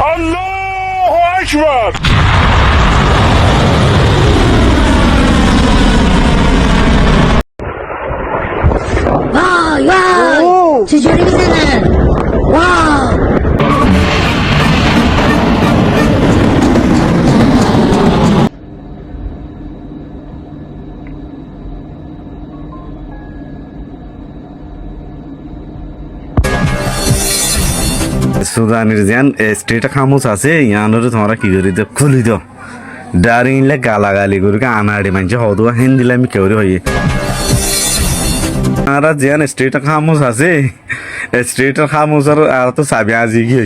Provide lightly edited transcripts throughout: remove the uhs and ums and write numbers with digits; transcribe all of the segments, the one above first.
আল্লাহু আকবার। Wow, wow! Security ka sana! Wow! সুদানের যেন স্টেট খামোস আছে ইয়ানোর তোমরা কি করি তো খুলি তো ডারিংলে গালাগালি করি আনাড়ি মানছে হদু হিন্দিলে আমি কেউরি হই আর যেন স্টেট খামোস আছে স্টেট খামোস আর তো চাবি আজি কি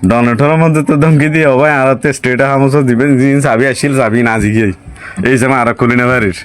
ডনেটর মধ্যে তো ধমকি দিয়ে ভাই আর তো স্টেট খামোস দিবেন যিনি চাবি আসিল চাবি না আজি কি এই সময় আর খুলি না পারিস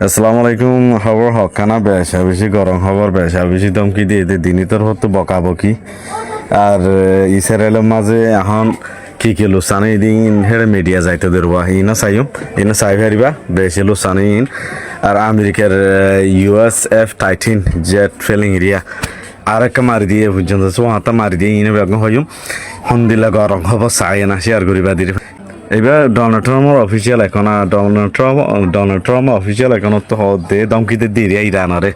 আসসালামু আলাইকুম খবর হকানা বেশা বেশি গরম খবর বেশা বেশি ধমকি দিয়ে দিনই তোর হতো বকাবকি আর ইসরায়েলের মাঝে এখন কি কি লোসানি দিন হেরে মিডিয়া যাইতে দেরবা ইনা চাইম ইনা চাই হারিবা বেশি লোসানি আর আমেরিকার USF-13 জেট ফেলিং এরিয়া আর একটা মারি দিয়ে পর্যন্ত হাতা মারি দিয়ে ইনে বেগম হইম হন্দিলা গরম খবর চাই না শেয়ার করিবা দিয়ে এবার ডোনাল্ড ট্রাম্পের অফিসিয়াল এখন ডোনাল্ড ট্রাম্প অফিসিয়াল এখন তো দে দমকিতে দিয়ে ইরানরে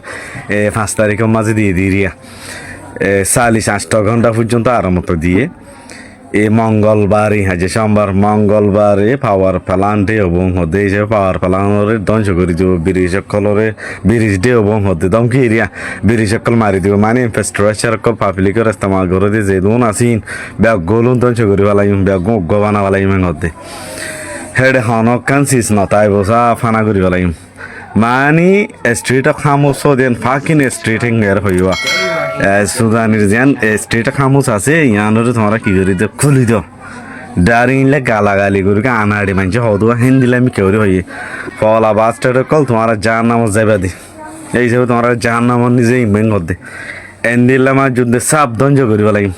5 তারিখের মাঝে দিয়ে দিয়া 48 ঘন্টা পর্যন্ত আরামত দিয়ে মঙ্গলবারই যে সোমবার মঙ্গলবারে পাওয়ার প্লান্টে এবং হতে হিসেবে পাওয়ার প্লান্টরে ধ্বংস করে দিব ব্রিজ সকলরে ব্রিজ ডে এবং হতে দমকি এরিয়া ব্রিজ সকল মারি দিব মানে ইনফ্রাস্ট্রাকচার সকল পাবলিকের ইস্তেমাল করে দিয়ে যে দুন আসিন ব্যাগ গোলুন ধ্বংস করে পেলাইম ব্যাগ গবানা পেলাইম হতে হেডে হনক কান সিস নতাই বসা ফানা করে পেলাইম মানে স্ট্রিট খামোস দেন ফাকিন স্ট্রিটিং এর হইবা সুদানের যেন স্ট্রিট খামোস আছে ইয়ানোর তোমরা কি করি তো খুলি তো ডারিংলে গালাগালি করি আনাড়ি মানছে হদু হিন্দিলে আমি কেউরি হই ফলা বাসটা কল তোমার জাহান নাম যাইবা দি এই হিসাবে তোমার জাহান নাম নিজেই মেন হতে এন্দিলে আমার যুদ্ধে সাপ ধ্বংস করিব লাগিম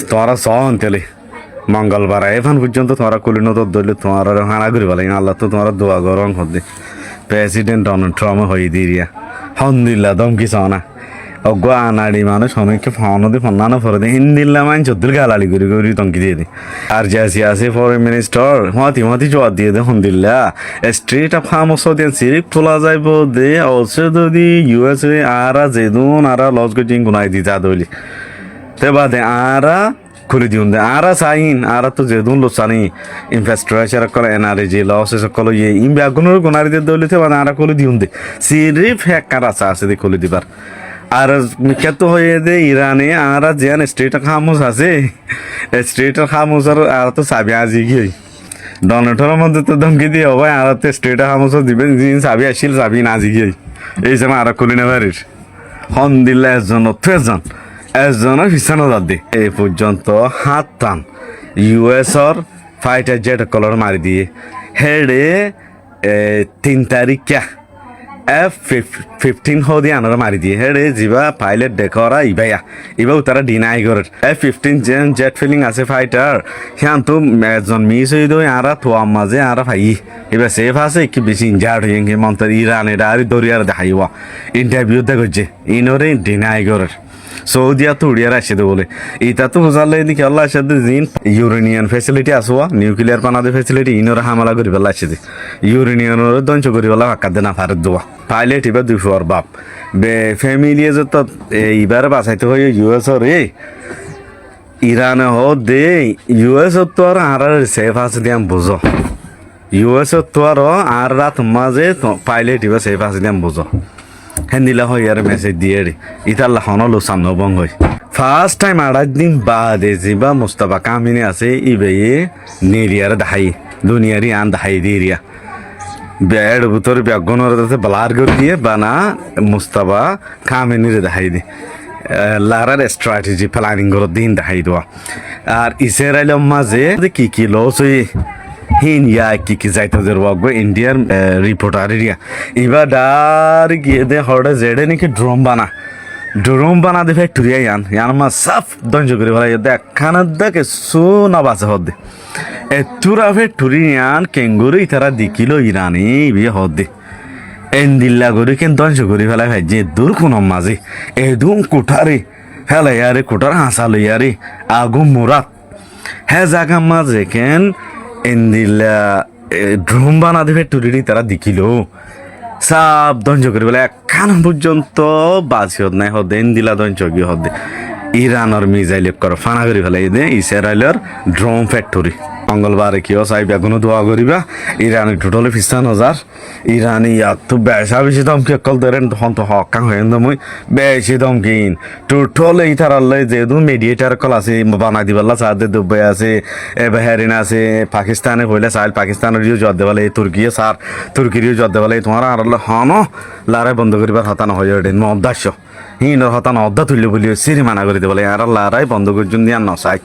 তোমরা সহন তেলে মঙ্গলবার এখন পর্যন্ত তোমরা কুলিনো তো ধরলে তোমার হানা করিব লাগিম আল্লাহ তো তোমার দোয়া গরম হতে প্রেসিডেন্ট ডোনাল্ড ট্রাম্প হই দিয়া হন্দিল্লা দমকি না অজ্ঞ আনাড়ি মানুষ অনেককে ফোনদি ফোনানো ফরে দিয়ে হিন্দিল্লা মান চোদ্দুর গালালি করে করে তঙ্কি দিয়ে দিই আর যে আছে ফরেন মিনিস্টার মতি জবাব দিয়ে দে হন্দিল্লা স্ট্রিট অফ ফার্মস দিয়ে সিরিপ তোলা যাইব দে অবশ্য যদি USA আরা যেদুন আরা লস গজিং গুনাই দি যা দইলি তে বাদে আরা খুলে দিউন দে আরা সাইন আরা তো যেদুন লোসানি ইনফ্রাস্ট্রাকচার করে এনার্জি লস সকল ইয়ে ইম ব্যাগুনের গুনারি দিয়ে দইলিতে বাদে আরা খুলে দিউন দে সিরিপ হ্যাকার আছে দিয়ে খুলে দিবার আর খ্যাত হয়ে দে ইরানে আর যেন স্ট্রিট খামোস আছে স্ট্রিট খামোস আর তো চাবি আজি কি ডনেটর মধ্যে তো ধমকি দিয়ে ভাই আর তো স্ট্রিট খামোস দিবেন যিনি চাবি আসিল চাবি না আজি কি এই সময় আর খুলি না পারিস হন দিলে এজনের পিছানো যাতে এই পর্যন্ত হাত টান US-র ফাইটার জেট কলর মারি দিয়ে হেডে 3 তারিখ F-15 হদি আনার মারি দিয়ে হেডে যিবা পাইলট দেখরা ইবাও তারা ডিনাই করে F-15 জেট ফিলিং আছে ফাইটার সিয়ান তো এজন মিস হয়ে দই আরা থোয়া মাঝে আরা ভাই এবার সেফ আছে কি বেশি ইনজার্ড হয়ে গিয়ে মন্তর ইরানে ডারি দরিয়ার দেখাইবা ইন্টারভিউ দেখছে ইনরে ডিনাই করে সৌদিয়া তো উড়িয়ার আসে বলে এটা তো বোঝালে এদিকে আল্লাহ সাথে জিন ইউরেনিয়ান ফেসিলিটি আসোয়া নিউক্লিয়ার পানাদের ফেসিলিটি ইনোর হামলা করি পেলা আসে ইউরেনিয়ানের ধ্বংস করি পেলা হাক্কা দেনা ফারত দেওয়া পাইলট এবার 200 বাপ বে ফ্যামিলিয়ে যত এইবার বাঁচাইতে হয় US-র ইরানে হ দে US-র তো আর সেফ আছে দিয়ে বুঝো US-র তো আর রাত মাঝে পাইলট এবার সেফ আছে দিয়ে বুঝো হেন্দিলা হয় আর মেসেজ দিয়ে রে ইতাল্লা হন লোসান নবং হয় ফার্স্ট টাইম 8 দিন বাদে যিবা মুস্তাফা কামিনী আছে ইবে নিরিয়ার দাহাই দুনিয়ারি আন দাহাই দিরিয়া বেড ভিতরে ব্যাগনের ব্লার করে দিয়ে বানা মুস্তাফা কামিনীর দাহাই দি লারার স্ট্র্যাটেজি প্ল্যানিং করে দিন দেখাই দেওয়া আর ইসরায়েলের মাঝে কি কি লস হয়ে হিন ইয়া কি যাইতে যাবো ইন্ডিয়ার রিপোর্টার এরিয়া এবার ডার গিয়ে দে হরে জেডে নাকি ড্রোন বানা ড্রোন বানা দে ফ্যাক্টরি ইয়ান মা সাফ দঞ্জ করে ফেলাই দেখ খানার দেখে সোনা বাসে হদে এতুরা ফ্যাক্টরি ইয়ান কেঙ্গুরি তারা দিকিল ইরানি বিয়ে হদে এন্দিল্লা করে কেন দঞ্জ করে ফেলাই ভাই যে দূর কোন মাঝে এদুম কোঠারে ফেলাই আরে কোঠার হাসা লইয়ারে আগু মুরাত হ্যাঁ জাগা মাঝে কেন এন্দিল্লা ড্রোন বানা দে ফ্যাক্টরি তারা দিকিল সাপ দঞ্জ করে বলে এখন পর্যন্ত বাসিয়ত নাই হদে এন্দিলা দঞ্জ গিয়ে হদে ইরানের মিসাইল কর ফানা করে ফেলাই দে ইসরায়েলের ড্রোন ফ্যাক্টরি মঙ্গলবারে কিয় চাইবা কোনো দোয়া করিবা ইরানি টোটালি ৫০,০০০ ইরানি ইয়াত বেশি দমকি অকল ধরেন তখন তো হকাং হয়ে মই বেশি দমকিন টোটাল এই তারালে যেহেতু মিডিয়েটার কল আছে বানাই দিবাল্লা চাঁদে দুবাই আছে বেহারিন আছে পাকিস্তানে হইলে চাইল পাকিস্তানের জত দেবালে তুর্কিয়ে সার তুর্কিরিও জত দেবালে তোমার আর হন লারে বন্ধ করিবার হতানো হয়ে ওঠেন মদ্দাস্য হিনর হতানো অদ্দা তুল্য বলি সিরি মানা করে দেবালে আর লারাই বন্ধ করছেন দিয়ে নসাই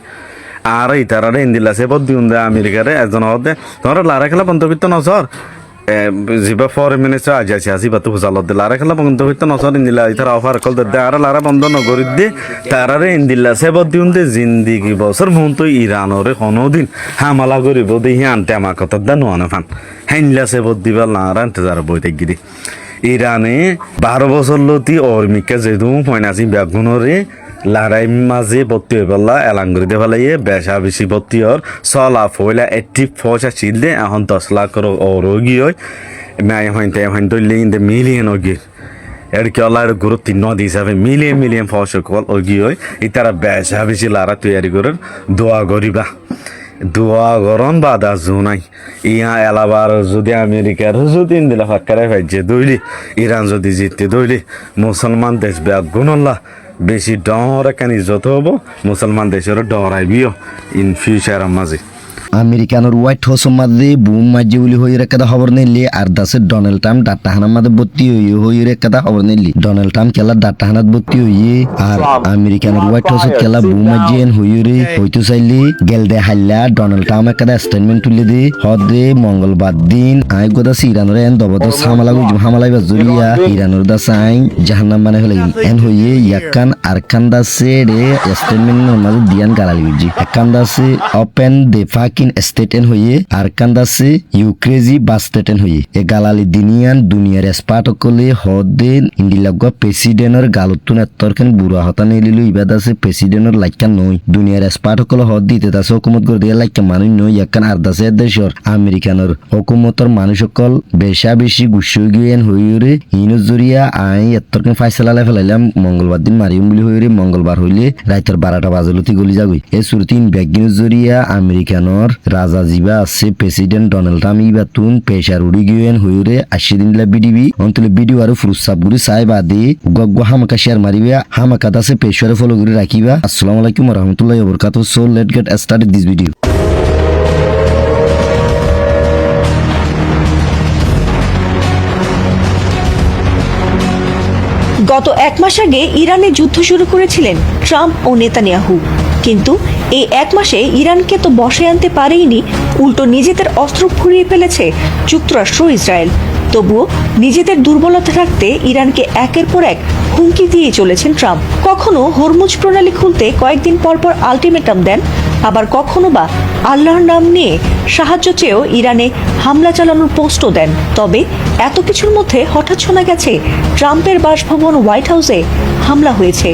আর ইতারারে ইন্দিলা সে বদ দিউন দে আমেরিকারে একজন হদে তোমার লারা খেলা বন্ধ করতে নসর জিবা ফরেন মিনিস্টার আজ আছে আসিবা তো হুজালত দে লারা খেলা বন্ধ করতে নসর ইন্দিলা ইতারা অফার কল দে আর লারা বন্ধ নগরি দে তারারে ইন্দিলা সে বদ দিউন দে জিন্দিগি বছর মন তো ইরানরে কোনোদিন হামলা করিব দে হিয়ানতে আমার কথা দা নোয়ানো ফান হেনলা সে বদ দিবা লারা ইন্তজার বইতে গিরি ইরানে 12 বছর লতি অর্মিকা যেদু পয়নাসি ব্যাগুনরে লড়াই মাঝে ভর্তি হয়ে পেলা এলাঙ্গুরি দে ফেলাইয়ে বেশা বেশি ভর্তি হর চলা ফয়লা 84 ছিল দে এখন 10 লাখ রোগী হয় মাই হইন দইলে ইন দে মিলিয়ন ওগি এর কি আল্লাহর গুরুত্ব নদী হিসাবে মিলিয়ন ফসল ওগি হয় ইতারা বেশা বেশি লারা তৈরি করেন দোয়া করিবা দোয়া গরম বাদা জুনাই ইয়া এলাবার যদি আমেরিকার যদি ইন্দিলা ফাক্কারে ভাইজে দইলি ইরান যদি জিততে দইলি মুসলমান দেশ ব্যাগুনল্লা বেশি ডর কেন ইজ্জত হব মুসলমান দেশের ডরাইবিও ইন ফিউচার মাঝে আমেরিকানোর হোয়াইট হাউস মাঝে বুম মাঝে বলি হয়ে রেখা খবর নিলি আর দাসে ডোনাল্ড ট্রাম্প ডাটাহানার মাঝে ভর্তি হয়ে রেখা খবর নিলি ডোনাল্ড ট্রাম্প খেলা ডাটাহানাত ভর্তি হইয়ে আর আমেরিকানোর হোয়াইট হাউস খেলা বুম মাঝে হয়ে রে হইতো চাইলি গেল দে হাল্লা ডোনাল্ড ট্রাম্প একটা স্টেটমেন্ট তুলে দে হদে মঙ্গলবার দিন আই গোদা ইরানের এন দবদস হামালাইবা জুলিয়া ইরানের দাস আইন জাহান্নাম মানে হলে এন হইয়ে ইয়াকান আরকান দাসে রে স্টেটমেন্টের মাঝে দিয়ান গালালি বুঝি একান দাসে ওপেন দে ফাকিং স্টেটেন হইয়ে আর কান্দাসে ইউক্রেজি বাস্টেটেন হইয়ে এ গালালি দিনিয়ান দুনিয়ার এসপাট কলে হদেন ইন্ডিলাগা প্রেসিডেন্টর গালতুন এত্তরকেন বুড়া হতা নেলিলু ইবাদাসে প্রেসিডেন্টর লাইকা নই দুনিয়ার এসপাট কলে হদ দিতে দাসে হুকুমত করে দিয়া লাইকা মানুষ নই ইয়াকান আর দাসে দেশর আমেরিকানর হুকুমতর মানুষ সকল বেশা বেশি গুসই গিয়েন হইরে ইনো জরিয়া আই এত্তরকেন ফাইসালা ফেলাইলাম মঙ্গলবার দিন মারিম বলি হইরে মঙ্গলবার হইলে রাইতের 12টা বাজলতি গলি যাগই এ সুরতিন ব্যাগিন জরিয়া আমেরিকানর রাজা জিবা আছে প্রেসিডেন্ট ডোনাল্ড ট্রাম্প ইবাতুন পেশার উড়ি গিয়েন হইরে 80 দিন লা বিডিবি অন্তলে ভিডিও আর ফুরসাব গুরি সাইবা দে গগগো হামাকা শেয়ার মারিবা হামাকা দাসে পেশারে ফলো করে রাখিবা আসসালামু আলাইকুম ওয়া রাহমাতুল্লাহি ওয়া বারাকাতুহু so late get started this video গত 1 মাস আগে ইরানে যুদ্ধ শুরু করেছিলেন ট্রাম্প ও নেতানিয়াহু কিন্তু এই 1 মাসে ইরানকে তো বশে আনতে পারেইনি উল্টো নিজেদের অস্ত্র ফুরিয়ে ফেলেছে যুক্তরাষ্ট্র ইসরায়েল তবুও নিজেদের দুর্বলতা রাখতে ইরানকে একের পর এক হুমকি দিয়ে চলেছেন ট্রাম্প কখনো হরমুজ প্রণালী খুলতে কয়েকদিন পর আলটিমেটাম দেন আবার কখনো বা আল্লাহর নাম নিয়ে সাহায্য চেয়েও ইরানে হামলা চালানোর পোস্টও দেন তবে এত কিছুর মধ্যে হঠাৎ শোনা গেছে ট্রাম্পের বাসভবন হোয়াইট হাউসে হামলা হয়েছে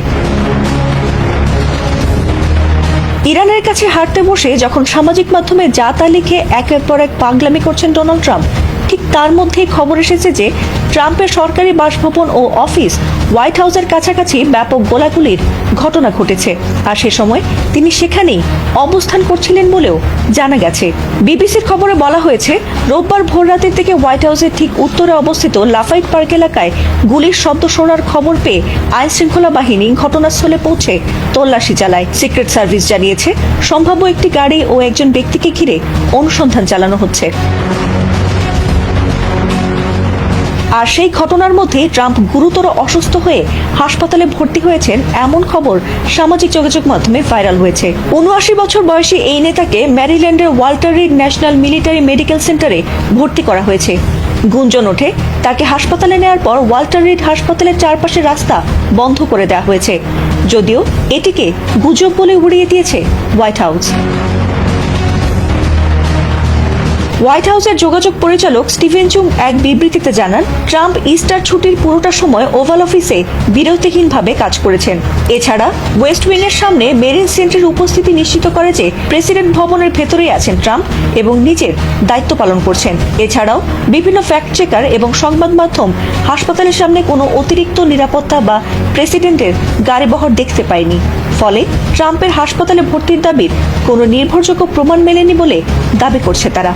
ইরানের কাছে হারতে বসে যখন সামাজিক মাধ্যমে যা তা লিখে একের পর এক পাগলামি করছেন ডোনাল্ড ট্রাম্প ঠিক তার মধ্যেই খবর এসেছে যে ট্রাম্পের সরকারি বাসভবন ও অফিস হোয়াইট হাউসের কাছাকাছি ব্যাপক গোলাগুলির ঘটনা ঘটেছে আর সে সময় তিনি সেখানেই অবস্থান করছিলেন বলেও জানা গেছে বিবিসির খবরে বলা হয়েছে রোববার ভোররাতের দিকে হোয়াইট হাউসের ঠিক উত্তরে অবস্থিত লাফাইট পার্ক এলাকায় গুলির শব্দ শোনার খবর পেয়ে আইন শৃঙ্খলা বাহিনী ঘটনাস্থলে পৌঁছে তল্লাশি চালায় সিক্রেট সার্ভিস জানিয়েছে সম্ভাব্য একটি গাড়ি ও একজন ব্যক্তিকে ঘিরে অনুসন্ধান চালানো হচ্ছে আর সেই ঘটনার মধ্যে ট্রাম্প গুরুতর অসুস্থ হয়ে হাসপাতালে ভর্তি হয়েছেন এমন খবর সামাজিক যোগাযোগ মাধ্যমে ভাইরাল হয়েছে ৭৯ বছর বয়সী এই নেতাকে ম্যারিল্যান্ডের Walter Reed National Military Medical সেন্টারে ভর্তি করা হয়েছে গুঞ্জন ওঠে তাকে হাসপাতালে নেওয়ার পর ওয়াল্টার রিড হাসপাতালের চারপাশের রাস্তা বন্ধ করে দেওয়া হয়েছে, যদিও এটিকে গুজব বলে উড়িয়ে দিয়েছে হোয়াইট হাউস। হোয়াইট হাউসের যোগাযোগ পরিচালক স্টিভেন চুং এক বিবৃতিতে জানান, ট্রাম্প ইস্টার ছুটির পুরোটা সময় ওভাল অফিসে বিরতিহীনভাবে কাজ করেছেন। এছাড়া ওয়েস্ট উইং এর সামনে মেরিন সেন্টারের উপস্থিতি নিশ্চিত করে যে প্রেসিডেন্ট ভবনের ভেতরেই আছেন ট্রাম্প এবং নিজের দায়িত্ব পালন করছেন। এছাড়াও বিভিন্ন ফ্যাক্ট চেকার এবং সংবাদ মাধ্যম হাসপাতালের সামনে কোনো অতিরিক্ত নিরাপত্তা বা প্রেসিডেন্টের গাড়িবহর দেখতে পায়নি। ফলে ট্রাম্পের হাসপাতালে ভর্তির দাবির কোনো নির্ভরযোগ্য প্রমাণ মেলেনি বলে দাবি করছে তারা।